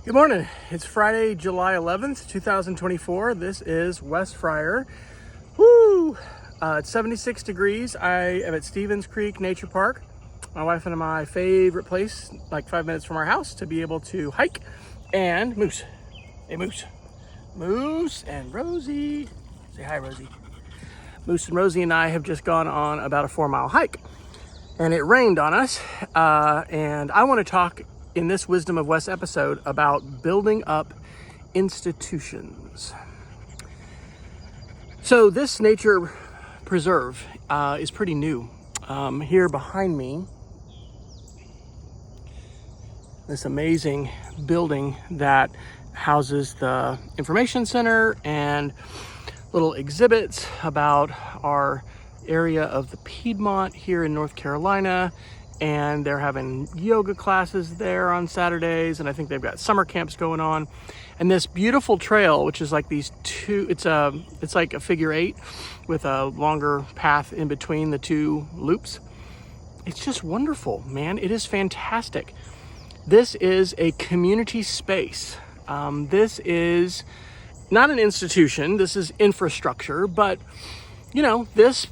Good morning. It's Friday, July 11th, 2024. This is Wes Fryer. Woo! It's 76 degrees. I am at Stevens Creek Nature Park. My wife and my favorite place, like 5 minutes from our house, to be able to hike and moose. Hey, Moose. Moose and Rosie. Say hi, Rosie. Moose and Rosie and I have just gone on about a 4-mile hike. And it rained on us. And I want to talk in this Wisdom of Wes episode about building up institutions. So this nature preserve is pretty new. Here behind me, this amazing building that houses the information center and little exhibits about our area of the Piedmont here in North Carolina. And they're having yoga classes there on Saturdays, and I think they've got summer camps going on. And this beautiful trail, which is like these two, it's like a figure 8 with a longer path in between the two loops. It's just wonderful, man. It is fantastic. This is a community space. This is not an institution. This is infrastructure, but you know, this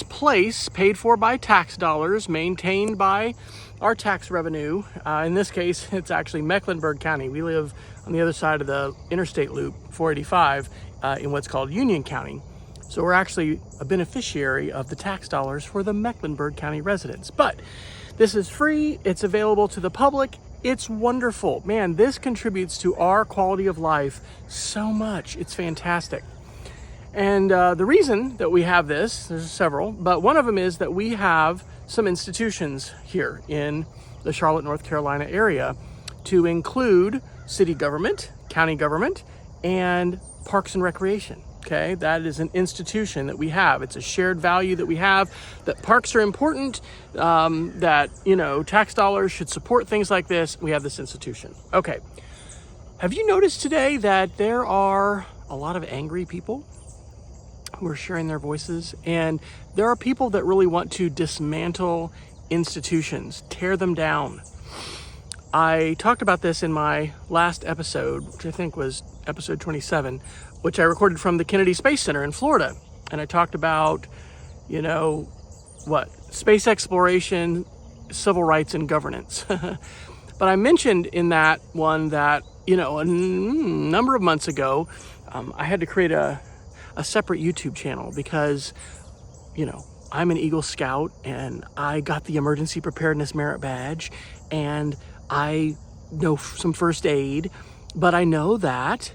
place paid for by tax dollars, maintained by our tax revenue. In this case, it's actually Mecklenburg County. We live on the other side of the interstate loop, 485, in what's called Union County. So we're actually a beneficiary of the tax dollars for the Mecklenburg County residents. But this is free. It's available to the public. It's wonderful. Man, this contributes to our quality of life so much. It's fantastic. And the reason that we have this, there's several, but one of them is that we have some institutions here in the Charlotte, North Carolina area, to include city government, county government, and parks and recreation. Okay, that is an institution that we have. It's a shared value that we have, that parks are important, that, you know, tax dollars should support things like this. We have this institution. Okay, have you noticed today that there are a lot of angry people who are sharing their voices? And there are people that really want to dismantle institutions, tear them down. I talked about this in my last episode, which I think was episode 27, which I recorded from the Kennedy Space Center in Florida. And I talked about, you know, space exploration, civil rights, and governance. But I mentioned in that one that, you know, a number of months ago, I had to create a separate YouTube channel because, you know, I'm an Eagle Scout and I got the Emergency Preparedness Merit Badge and I know some first aid, but I know that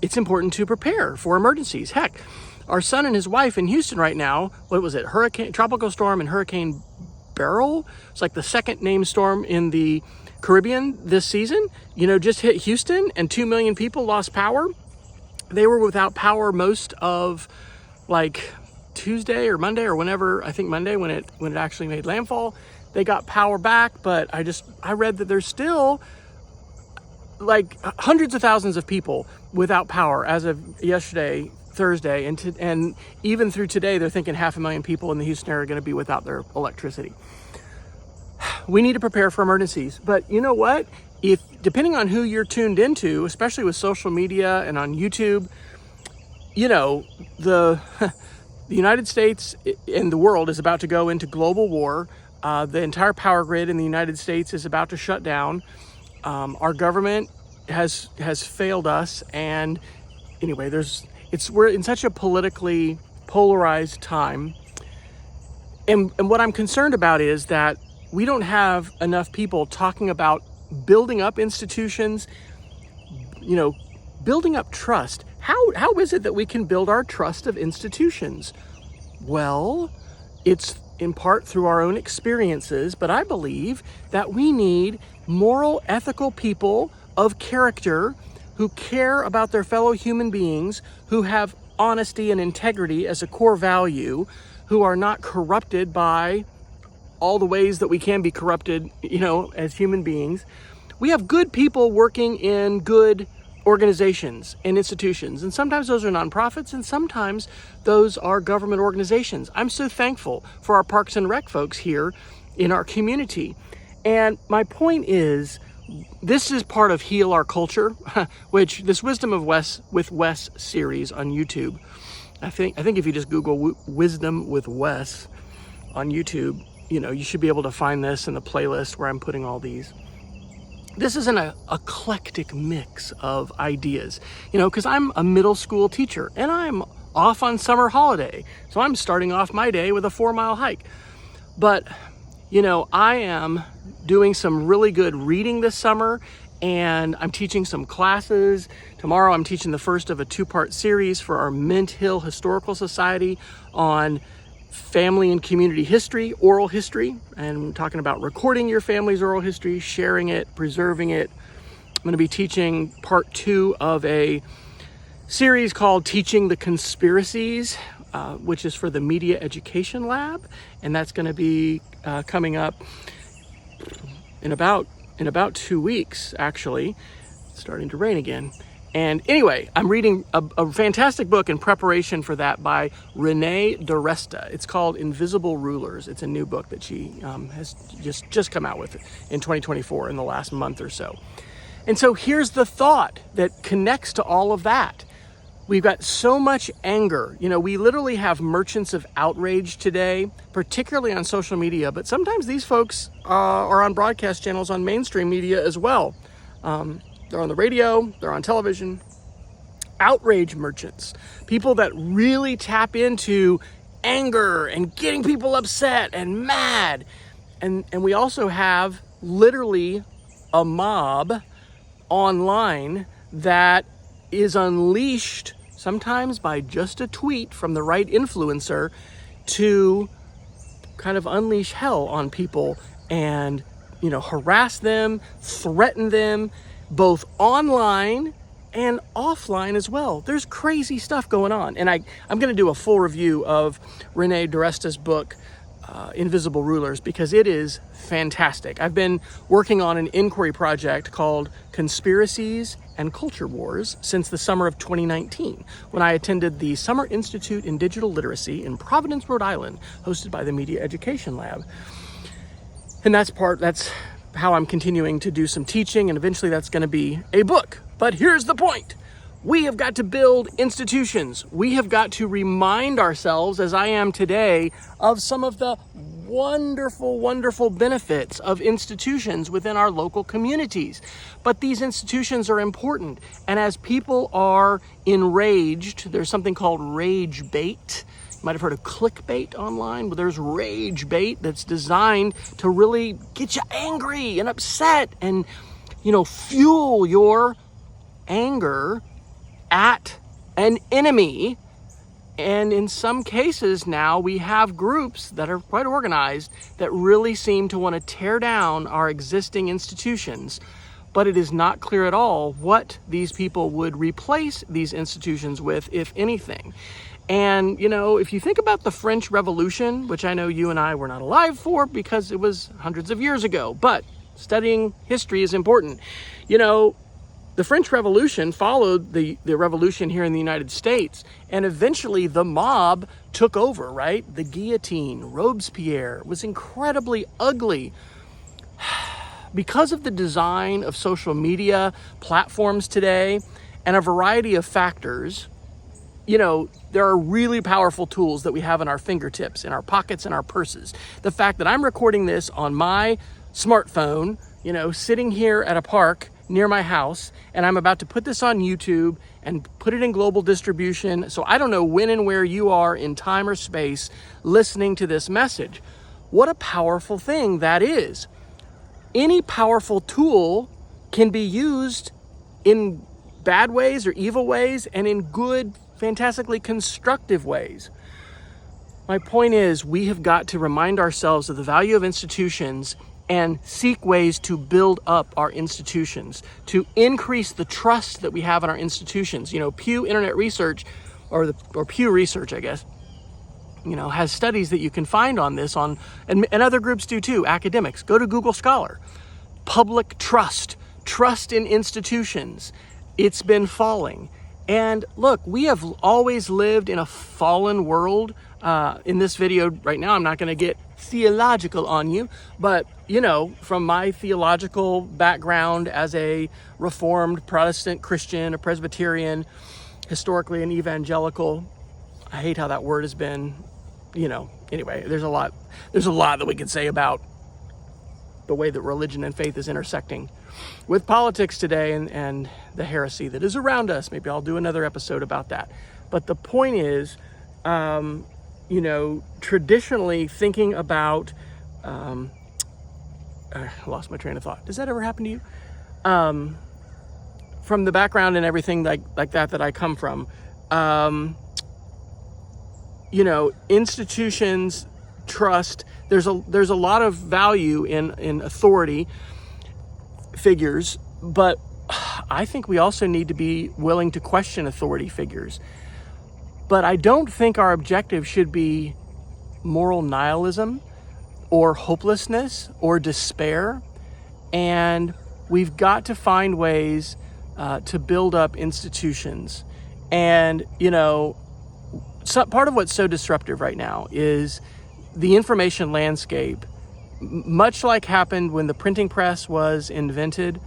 it's important to prepare for emergencies. Heck, our son and his wife in Houston right now, tropical storm and Hurricane Beryl, it's like the second named storm in the Caribbean this season, you know, just hit Houston and 2 million people lost power. They were without power most of like Tuesday or Monday or whenever, I think Monday when it actually made landfall. They got power back, but I read that there's still like hundreds of thousands of people without power as of yesterday, Thursday, and even through today, they're thinking 500,000 people in the Houston area are going to be without their electricity. We need to prepare for emergencies, but you know what? Depending on who you're tuned into, especially with social media and on YouTube, you know, the United States and the world is about to go into global war. The entire power grid in the United States is about to shut down. Our government has failed us. And anyway, we're in such a politically polarized time. And what I'm concerned about is that we don't have enough people talking about building up institutions, you know, building up trust. How is it that we can build our trust of institutions? Well, it's in part through our own experiences, but I believe that we need moral, ethical people of character who care about their fellow human beings, who have honesty and integrity as a core value, who are not corrupted by all the ways that we can be corrupted, you know, as human beings. We have good people working in good organizations and institutions, and sometimes those are nonprofits and sometimes those are government organizations. I'm so thankful for our Parks and Rec folks here in our community. And my point is, this is part of Heal Our Culture, which this Wisdom of Wes with Wes series on YouTube. I think if you just Google Wisdom with Wes on YouTube, you should be able to find this in the playlist where I'm putting all these. This is an eclectic mix of ideas, because I'm a middle school teacher and I'm off on summer holiday. So I'm starting off my day with a 4-mile hike. But, I am doing some really good reading this summer, and I'm teaching some classes. Tomorrow I'm teaching the first of a 2-part series for our Mint Hill Historical Society on family and community history, oral history, and I'm talking about recording your family's oral history, sharing it, preserving it. I'm going to be teaching part 2 of a series called Teaching the Conspiracies, which is for the Media Education Lab, and that's going to be coming up in about 2 weeks, actually. It's starting to rain again. And anyway, I'm reading a fantastic book in preparation for that by Renee DiResta. It's called Invisible Rulers. It's a new book that she has just come out with in 2024 in the last month or so. And so here's the thought that connects to all of that. We've got so much anger. We literally have merchants of outrage today, particularly on social media, but sometimes these folks are on broadcast channels on mainstream media as well. They're on the radio, they're on television. Outrage merchants, people that really tap into anger and getting people upset and mad. And we also have literally a mob online that is unleashed sometimes by just a tweet from the right influencer to kind of unleash hell on people and, harass them, threaten them, both online and offline as well. There's crazy stuff going on. And I'm going to do a full review of Renee DiResta's book, Invisible Rulers, because it is fantastic. I've been working on an inquiry project called Conspiracies and Culture Wars since the summer of 2019, when I attended the Summer Institute in Digital Literacy in Providence, Rhode Island, hosted by the Media Education Lab. And that's how I'm continuing to do some teaching, and eventually that's going to be a book. But here's the point. We have got to build institutions. We have got to remind ourselves, as I am today, of some of the wonderful, wonderful benefits of institutions within our local communities. But these institutions are important. And as people are enraged, there's something called rage bait. You might have heard of clickbait online, but there's rage bait that's designed to really get you angry and upset and, fuel your anger at an enemy. And in some cases now we have groups that are quite organized that really seem to want to tear down our existing institutions. But it is not clear at all what these people would replace these institutions with, if anything. And, if you think about the French Revolution, which I know you and I were not alive for because it was hundreds of years ago, but studying history is important. The French Revolution followed the revolution here in the United States, and eventually the mob took over, right? The guillotine, Robespierre, was incredibly ugly. Because of the design of social media platforms today and a variety of factors, there are really powerful tools that we have in our fingertips, in our pockets, in our purses. The fact that I'm recording this on my smartphone, sitting here at a park near my house, and I'm about to put this on YouTube and put it in global distribution. So I don't know when and where you are in time or space listening to this message. What a powerful thing that is. Any powerful tool can be used in bad ways or evil ways and in good, fantastically constructive ways. My point is, we have got to remind ourselves of the value of institutions and seek ways to build up our institutions, to increase the trust that we have in our institutions. Pew Internet Research, or Pew Research, I guess, has studies that you can find on this, and other groups do too, academics. Go to Google Scholar. Public trust in institutions. It's been falling. And look, we have always lived in a fallen world. In this video right now, I'm not going to get theological on you, but from my theological background as a Reformed Protestant Christian, a Presbyterian, historically an evangelical, I hate how that word has been, anyway, there's a lot that we could say about the way that religion and faith is intersecting with politics today and the heresy that is around us. Maybe I'll do another episode about that. But the point is, traditionally thinking about, I lost my train of thought. Does that ever happen to you? From the background and everything like that I come from, institutions, trust, there's a lot of value in authority figures, but I think we also need to be willing to question authority figures. But I don't think our objective should be moral nihilism or hopelessness or despair. And we've got to find ways to build up institutions. And, part of what's so disruptive right now is the information landscape. Much like happened when the printing press was invented,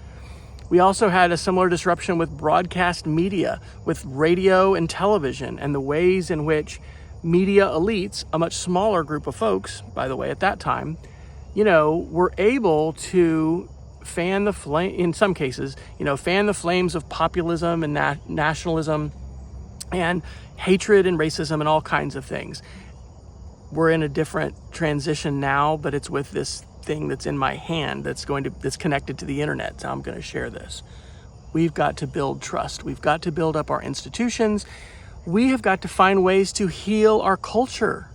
we also had a similar disruption with broadcast media, with radio and television, and the ways in which media elites, a much smaller group of folks, by the way, at that time, were able to fan the flame, in some cases, fan the flames of populism and nationalism and hatred and racism and all kinds of things. We're in a different transition now, but it's with this thing that's in my hand that's connected to the internet. So I'm going to share this. We've got to build trust. We've got to build up our institutions. We have got to find ways to heal our culture.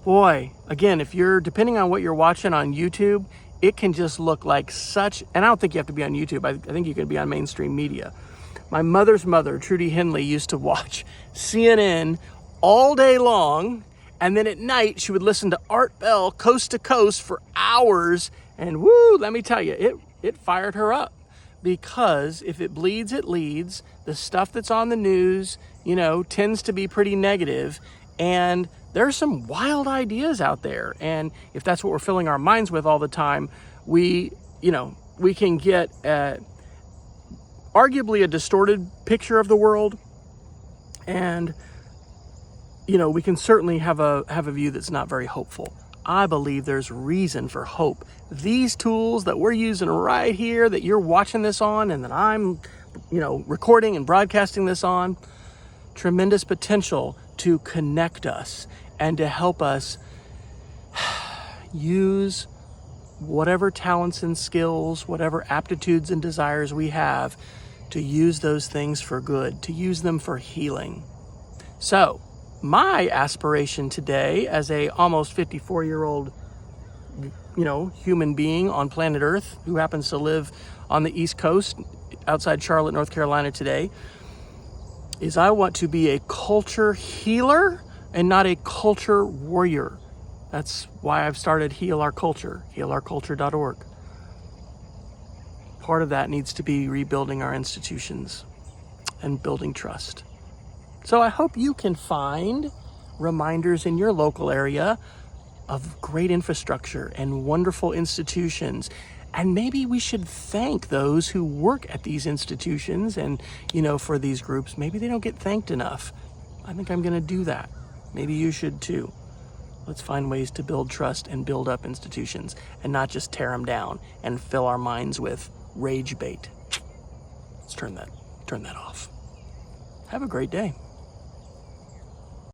Boy, again, if you're depending on what you're watching on YouTube, it can just look like such, and I don't think you have to be on YouTube. I think you can be on mainstream media. My mother's mother, Trudy Henley, used to watch CNN all day long, and then at night she would listen to Art Bell Coast to Coast for hours, and woo, let me tell you, it fired her up. Because if it bleeds, it leads. The stuff that's on the news, tends to be pretty negative, and there's some wild ideas out there. And if that's what we're filling our minds with all the time, we can get arguably a distorted picture of the world, and we can certainly have a view that's not very hopeful. I believe there's reason for hope. These tools that we're using right here, that you're watching this on, and that I'm, recording and broadcasting this on, tremendous potential to connect us and to help us use whatever talents and skills, whatever aptitudes and desires we have, to use those things for good, to use them for healing. So, my aspiration today as a almost 54-year-old, human being on planet Earth who happens to live on the East Coast outside Charlotte, North Carolina today, is I want to be a culture healer and not a culture warrior. That's why I've started Heal Our Culture, healourculture.org. Part of that needs to be rebuilding our institutions and building trust. So I hope you can find reminders in your local area of great infrastructure and wonderful institutions. And maybe we should thank those who work at these institutions and, for these groups. Maybe they don't get thanked enough. I think I'm going to do that. Maybe you should too. Let's find ways to build trust and build up institutions and not just tear them down and fill our minds with rage bait. Let's turn that off. Have a great day.